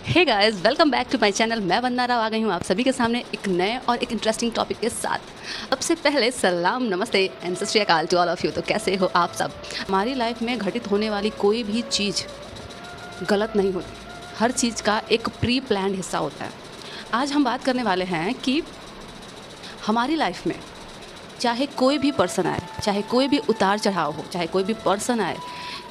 Hey guys, welcome back to my channel. मैं वंदना राव आ गई हूँ आप सभी के सामने एक नए और एक इंटरेस्टिंग टॉपिक के साथ। अब से पहले सलाम, नमस्ते एंड सत श्री अकाल टू ऑल ऑफ यू। तो कैसे हो आप सब? हमारी लाइफ में घटित होने वाली कोई भी चीज़ गलत नहीं होती। हर चीज़ का एक प्री प्लान्ड हिस्सा होता है। आज हम बात करने वाले हैं कि हमारी लाइफ में चाहे कोई भी पर्सन आए, चाहे कोई भी उतार चढ़ाव हो, चाहे कोई भी पर्सन आए,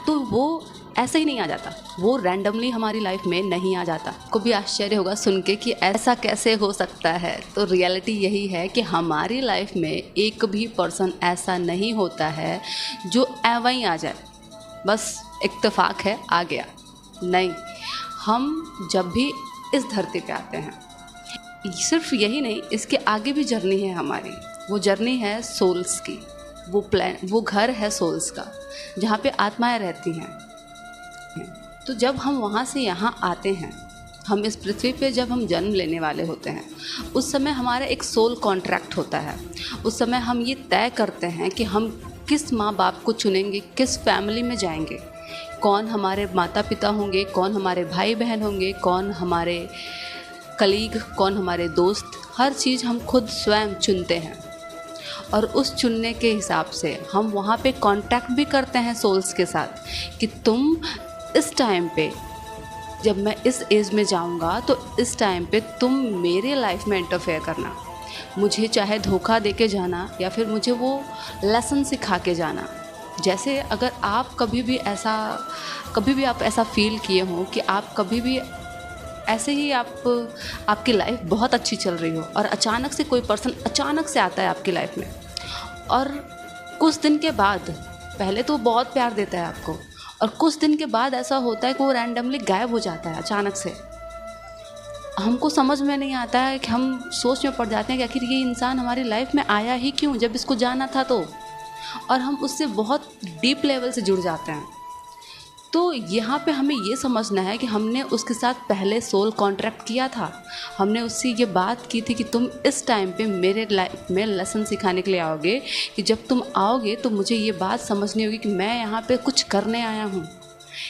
तो वो ऐसे ही नहीं आ जाता। वो रैंडमली हमारी लाइफ में नहीं आ जाता। को भी आश्चर्य होगा सुन के कि ऐसा कैसे हो सकता है। तो रियलिटी यही है कि हमारी लाइफ में एक भी पर्सन ऐसा नहीं होता है जो वहीं आ जाए, बस इत्तेफाक है आ गया। नहीं, हम जब भी इस धरती पे आते हैं, सिर्फ यही नहीं, इसके आगे भी जर्नी है हमारी। वो जर्नी है सोल्स की। वो घर है सोल्स का, जहाँ पे आत्माएं रहती हैं। तो जब हम वहाँ से यहाँ आते हैं, हम इस पृथ्वी पे जब हम जन्म लेने वाले होते हैं, उस समय हमारा एक सोल कॉन्ट्रैक्ट होता है। उस समय हम ये तय करते हैं कि हम किस माँ बाप को चुनेंगे, किस फैमिली में जाएंगे, कौन हमारे माता पिता होंगे, कौन हमारे भाई बहन होंगे, कौन हमारे कलीग, कौन हमारे दोस्त। हर चीज़ हम खुद स्वयं चुनते हैं और उस चुनने के हिसाब से हम वहाँ पे कांटेक्ट भी करते हैं सोल्स के साथ कि तुम इस टाइम पे, जब मैं इस एज में जाऊँगा तो इस टाइम पे तुम मेरे लाइफ में इंटरफेयर करना। मुझे चाहे धोखा दे के जाना या फिर मुझे वो लेसन सिखा के जाना। जैसे अगर आप कभी भी आप ऐसा फील किए हो कि आप कभी भी ऐसे ही आपकी लाइफ बहुत अच्छी चल रही हो और अचानक से कोई पर्सन अचानक से आता है आपकी लाइफ में, और कुछ दिन के बाद, पहले तो बहुत प्यार देता है आपको, और कुछ दिन के बाद ऐसा होता है कि वो रैंडमली गायब हो जाता है अचानक से। हमको समझ में नहीं आता है कि हम सोच में पड़ जाते हैं कि आखिर ये इंसान हमारी लाइफ में आया ही क्यों, जब इसको जाना था तो। और हम उससे बहुत डीप लेवल से जुड़ जाते हैं। तो यहाँ पे हमें ये समझना है कि हमने उसके साथ पहले सोल कॉन्ट्रैक्ट किया था। हमने उससे ये बात की थी कि तुम इस टाइम पे मेरे लाइफ में लेसन सिखाने के लिए आओगे, कि जब तुम आओगे तो मुझे ये बात समझनी होगी कि मैं यहाँ पे कुछ करने आया हूँ।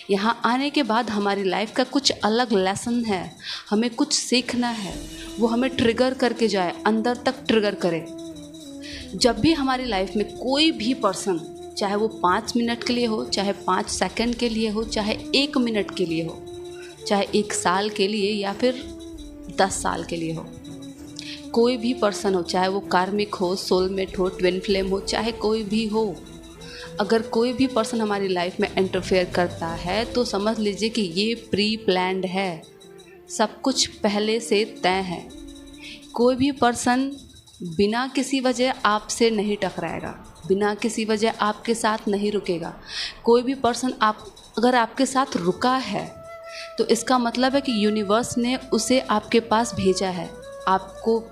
यहाँ आने के बाद हमारी लाइफ का कुछ अलग लेसन है, हमें कुछ सीखना है। वो हमें ट्रिगर करके जाए, अंदर तक ट्रिगर करे। जब भी हमारी लाइफ में कोई भी पर्सन, चाहे वो 5 मिनट के लिए हो, चाहे 5 सेकंड के लिए हो, चाहे 1 मिनट के लिए हो, चाहे 1 साल के लिए या फिर 10 साल के लिए हो, कोई भी पर्सन हो, चाहे वो कार्मिक हो, सोलमेट हो, ट्विन फ्लेम हो, चाहे कोई भी हो, अगर कोई भी पर्सन हमारी लाइफ में इंटरफेयर करता है तो समझ लीजिए कि ये प्री प्लान्ड है। सब कुछ पहले से तय है। कोई भी पर्सन बिना किसी वजह आपसे नहीं टकराएगा, बिना किसी वजह आपके साथ नहीं रुकेगा। कोई भी पर्सन अगर आपके साथ रुका है तो इसका मतलब है कि यूनिवर्स ने उसे आपके पास भेजा है, आपको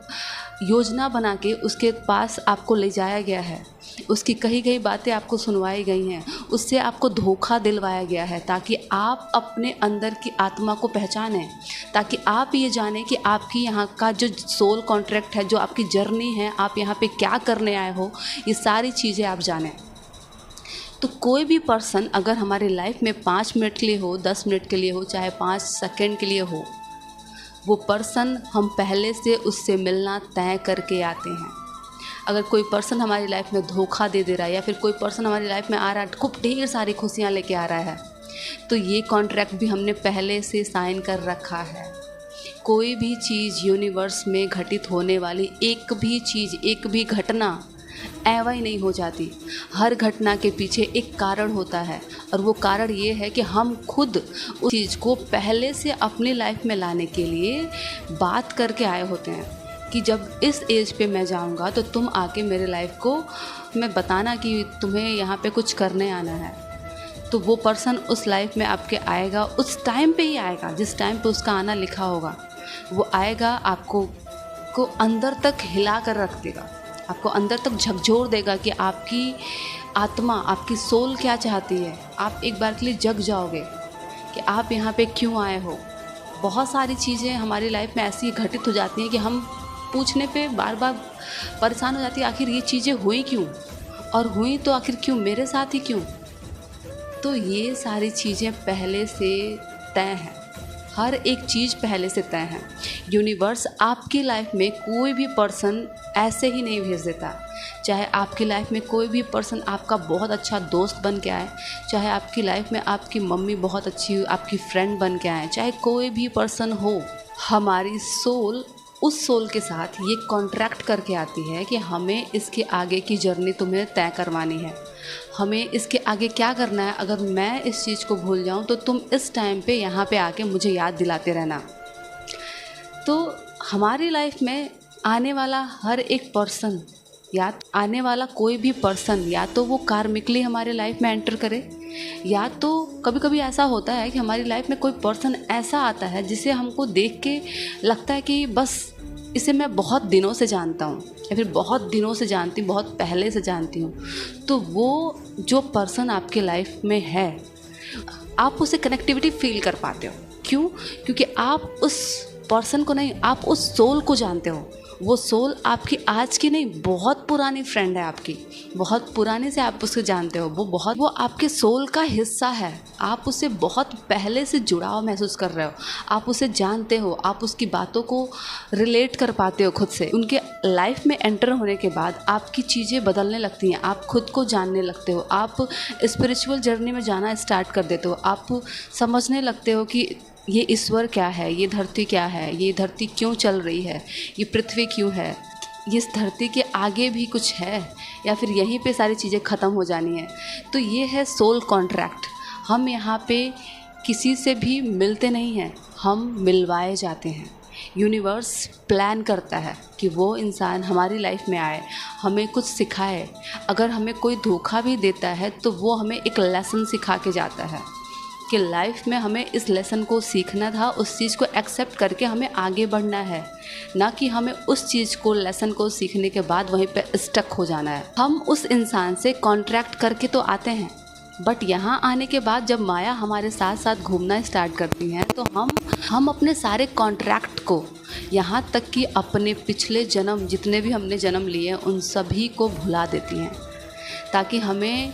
योजना बना के उसके पास आपको ले जाया गया है। उसकी कही गई बातें आपको सुनवाई गई हैं, उससे आपको धोखा दिलवाया गया है ताकि आप अपने अंदर की आत्मा को पहचानें, ताकि आप ये जानें कि आपकी यहाँ का जो सोल कॉन्ट्रैक्ट है, जो आपकी जर्नी है, आप यहाँ पे क्या करने आए हो, ये सारी चीज़ें आप जानें। तो कोई भी पर्सन अगर हमारी लाइफ में 5 मिनट के लिए हो, 10 मिनट के लिए हो, चाहे 5 सेकंड के लिए हो, वो पर्सन हम पहले से उससे मिलना तय करके आते हैं। अगर कोई पर्सन हमारी लाइफ में धोखा दे रहा है या फिर कोई पर्सन हमारी लाइफ में आ रहा है, खूब ढेर सारी खुशियाँ लेके आ रहा है, तो ये कॉन्ट्रैक्ट भी हमने पहले से साइन कर रखा है। कोई भी चीज़ यूनिवर्स में घटित होने वाली, एक भी चीज़, एक भी घटना ऐवा ही नहीं हो जाती। हर घटना के पीछे एक कारण होता है, और वो कारण ये है कि हम खुद उस चीज़ को पहले से अपनी लाइफ में लाने के लिए बात करके आए होते हैं कि जब इस एज पे मैं जाऊंगा तो तुम आके मेरे लाइफ को मैं बताना कि तुम्हें यहाँ पे कुछ करने आना है। तो वो पर्सन उस लाइफ में आपके आएगा, उस टाइम पे ही आएगा जिस टाइम पे उसका आना लिखा होगा। वो आएगा, आपको अंदर तक हिला कर रख देगा, आपको अंदर तक झकझोर देगा कि आपकी आत्मा, आपकी सोल क्या चाहती है। आप एक बार के लिए जग जाओगे कि आप यहाँ पे क्यों आए हो। बहुत सारी चीज़ें हमारी लाइफ में ऐसी घटित हो जाती हैं कि हम पूछने पे बार बार परेशान हो जाती है, आखिर ये चीज़ें हुई क्यों, और हुई तो आखिर क्यों, मेरे साथ ही क्यों। तो ये सारी चीज़ें पहले से तय हैं। हर एक चीज़ पहले से तय है। यूनिवर्स आपकी लाइफ में कोई भी पर्सन ऐसे ही नहीं भेज देता। चाहे आपकी लाइफ में कोई भी पर्सन आपका बहुत अच्छा दोस्त बन के आए, चाहे आपकी लाइफ में आपकी मम्मी बहुत अच्छी आपकी फ्रेंड बन के आए, चाहे कोई भी पर्सन हो, हमारी सोल उस सोल के साथ ये कॉन्ट्रैक्ट करके आती है कि हमें इसके आगे की जर्नी तुम्हें तय करवानी है। हमें इसके आगे क्या करना है। अगर मैं इस चीज़ को भूल जाऊं तो तुम इस टाइम पे यहाँ पे आके मुझे याद दिलाते रहना। तो हमारी लाइफ में आने वाला हर एक पर्सन, या आने वाला कोई भी पर्सन, या तो वो कार्मिकली हमारे लाइफ में एंटर करे, या तो कभी कभी ऐसा होता है कि हमारी लाइफ में कोई पर्सन ऐसा आता है जिसे हमको देख के लगता है कि बस इसे मैं बहुत दिनों से जानता हूँ, या फिर बहुत दिनों से जानती हूँ, बहुत पहले से जानती हूँ। तो वो जो पर्सन आपके लाइफ में है, आप उसे कनेक्टिविटी फील कर पाते हो। क्यों? क्योंकि आप उस पर्सन को नहीं, आप उस सोल को जानते हो। वो सोल आपकी आज की नहीं, बहुत पुरानी फ्रेंड है आपकी, बहुत पुराने से आप उसको जानते हो। वो आपके सोल का हिस्सा है। आप उससे बहुत पहले से जुड़ाव महसूस कर रहे हो, आप उसे जानते हो, आप उसकी बातों को रिलेट कर पाते हो खुद से। उनके लाइफ में एंटर होने के बाद आपकी चीज़ें बदलने लगती हैं, आप खुद को जानने लगते हो, आप स्पिरिचुअल जर्नी में जाना स्टार्ट कर देते हो। आप समझने लगते हो कि ये ईश्वर क्या है, ये धरती क्या है, ये धरती क्यों चल रही है, ये पृथ्वी क्यों है, इस धरती के आगे भी कुछ है, या फिर यहीं पे सारी चीज़ें ख़त्म हो जानी है। तो ये है सोल कॉन्ट्रैक्ट। हम यहाँ पे किसी से भी मिलते नहीं हैं, हम मिलवाए जाते हैं। यूनिवर्स प्लान करता है कि वो इंसान हमारी लाइफ में आए, हमें कुछ सिखाए। अगर हमें कोई धोखा भी देता है तो वो हमें एक लेसन सिखा के जाता है कि लाइफ में हमें इस लेसन को सीखना था, उस चीज़ को एक्सेप्ट करके हमें आगे बढ़ना है, ना कि हमें उस चीज़ को, लेसन को सीखने के बाद वहीं पे स्टक हो जाना है। हम उस इंसान से कॉन्ट्रैक्ट करके तो आते हैं, बट यहाँ आने के बाद जब माया हमारे साथ साथ घूमना स्टार्ट करती हैं तो हम अपने सारे कॉन्ट्रैक्ट को, यहाँ तक कि अपने पिछले जन्म जितने भी हमने जन्म लिए हैं उन सभी को भुला देती हैं। ताकि हमें,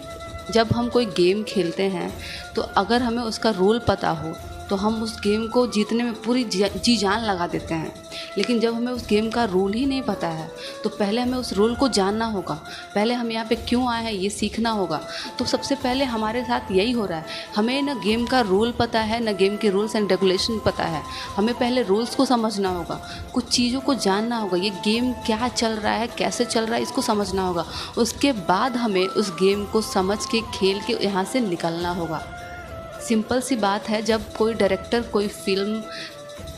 जब हम कोई गेम खेलते हैं तो अगर हमें उसका रूल पता हो तो हम उस गेम को जीतने में पूरी जी जान लगा देते हैं। लेकिन जब हमें उस गेम का रूल ही नहीं पता है तो पहले हमें उस रूल को जानना होगा, पहले हम यहाँ पे क्यों आए हैं ये सीखना होगा। तो सबसे पहले हमारे साथ यही हो रहा है, हमें न गेम का रूल पता है, न गेम के रूल्स एंड रेगुलेशन पता है। हमें पहले रूल्स को समझना होगा, कुछ चीज़ों को जानना होगा, ये गेम क्या चल रहा है, कैसे चल रहा है, इसको समझना होगा। उसके बाद हमें उस गेम को समझ के, खेल के यहाँ से निकलना होगा। सिंपल सी बात है, जब कोई डायरेक्टर कोई फिल्म,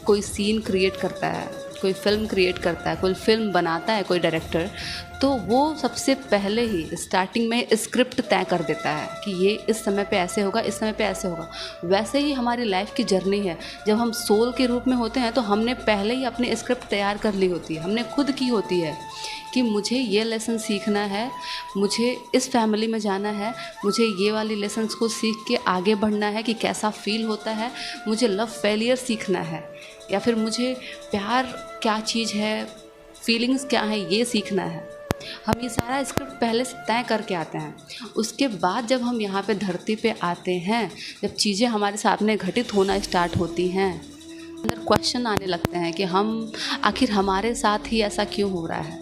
कोई सीन क्रिएट करता है, कोई फिल्म क्रिएट करता है, कोई फिल्म बनाता है कोई डायरेक्टर, तो वो सबसे पहले ही स्टार्टिंग में स्क्रिप्ट तय कर देता है कि ये इस समय पे ऐसे होगा, इस समय पे ऐसे होगा। वैसे ही हमारी लाइफ की जर्नी है। जब हम सोल के रूप में होते हैं तो हमने पहले ही अपनी स्क्रिप्ट तैयार कर ली होती है, हमने खुद की होती है कि मुझे ये लेसन सीखना है, मुझे इस फैमिली में जाना है, मुझे ये वाली लेसन्स को सीख के आगे बढ़ना है कि कैसा फील होता है, मुझे लव फेलियर सीखना है, या फिर मुझे प्यार क्या चीज़ है, फीलिंग्स क्या है, ये सीखना है। हम ये सारा स्क्रिप्ट पहले से तय करके आते हैं। उसके बाद जब हम यहाँ पे धरती पे आते हैं, जब चीज़ें हमारे सामने घटित होना स्टार्ट होती हैं, अंदर क्वेश्चन आने लगते हैं कि हम आखिर हमारे साथ ही ऐसा क्यों हो रहा है।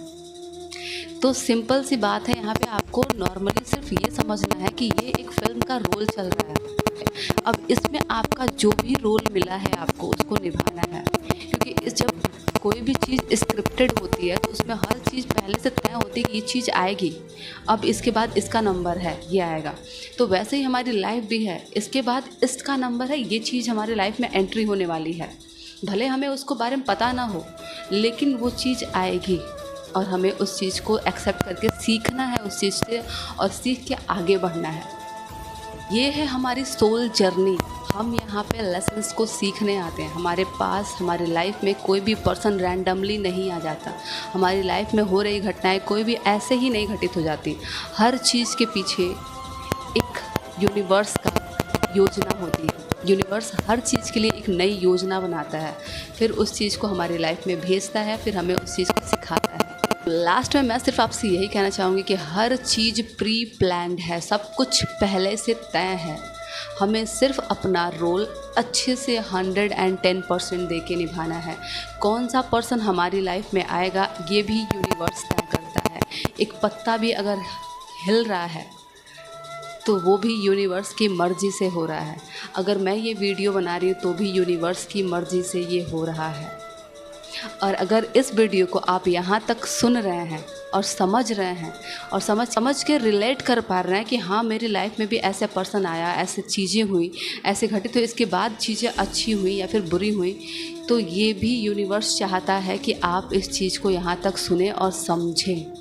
तो सिंपल सी बात है, यहाँ पे आपको नॉर्मली सिर्फ ये समझना है कि ये एक फिल्म का रोल चल रहा है। अब इसमें आपका जो भी रोल मिला है आपको उसको निभाना है, क्योंकि जब कोई भी चीज़ स्क्रिप्टेड होती है तो उसमें हर चीज़ पहले से तय होती है कि ये चीज़ आएगी, अब इसके बाद इसका नंबर है, ये आएगा। तो वैसे ही हमारी लाइफ भी है, इसके बाद इसका नंबर है, ये चीज़ हमारी लाइफ में एंट्री होने वाली है। भले हमें उसको बारे में पता ना हो, लेकिन वो चीज़ आएगी और हमें उस चीज़ को एक्सेप्ट करके सीखना है उस चीज़ से, और सीख के आगे बढ़ना है। ये है हमारी सोल जर्नी। हम यहाँ पे लेसन्स को सीखने आते हैं। हमारे पास, हमारी लाइफ में कोई भी पर्सन रैंडमली नहीं आ जाता। हमारी लाइफ में हो रही घटनाएं कोई भी ऐसे ही नहीं घटित हो जाती। हर चीज़ के पीछे एक यूनिवर्स का योजना होती है। यूनिवर्स हर चीज़ के लिए एक नई योजना बनाता है, फिर उस चीज़ को हमारी लाइफ में भेजता है, फिर हमें उस चीज़ को सिखाता है। लास्ट में मैं सिर्फ आपसे यही कहना चाहूँगी कि हर चीज़ प्री प्लान्ड है, सब कुछ पहले से तय है। हमें सिर्फ अपना रोल अच्छे से 110% दे के निभाना है। कौन सा पर्सन हमारी लाइफ में आएगा ये भी यूनिवर्स तय करता है। एक पत्ता भी अगर हिल रहा है तो वो भी यूनिवर्स की मर्ज़ी से हो रहा है। अगर मैं ये वीडियो बना रही हूँ तो भी यूनिवर्स की मर्ज़ी से ये हो रहा है। और अगर इस वीडियो को आप यहाँ तक सुन रहे हैं और समझ रहे हैं और समझ के रिलेट कर पा रहे हैं कि हाँ मेरी लाइफ में भी ऐसे पर्सन आया, ऐसे चीज़ें हुई, ऐसे घटित हुई, इसके बाद चीज़ें अच्छी हुई या फिर बुरी हुई, तो ये भी यूनिवर्स चाहता है कि आप इस चीज़ को यहाँ तक सुने और समझें।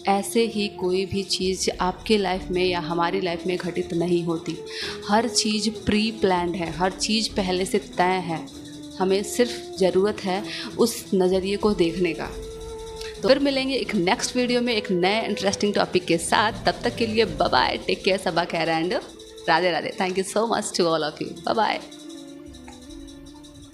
ऐसे ही कोई भी चीज़ आपके लाइफ में या हमारी लाइफ में घटित नहीं होती। हर चीज़ प्री प्लान्ड है, हर चीज़ पहले से तय है। हमें सिर्फ ज़रूरत है उस नज़रिए को देखने का। तो फिर मिलेंगे एक नेक्स्ट वीडियो में एक नए इंटरेस्टिंग टॉपिक के साथ। तब तक के लिए बाय बाय, टेक केयर, सबा खैर and Radhe Radhe. Thank you so much to all of you. Bye bye.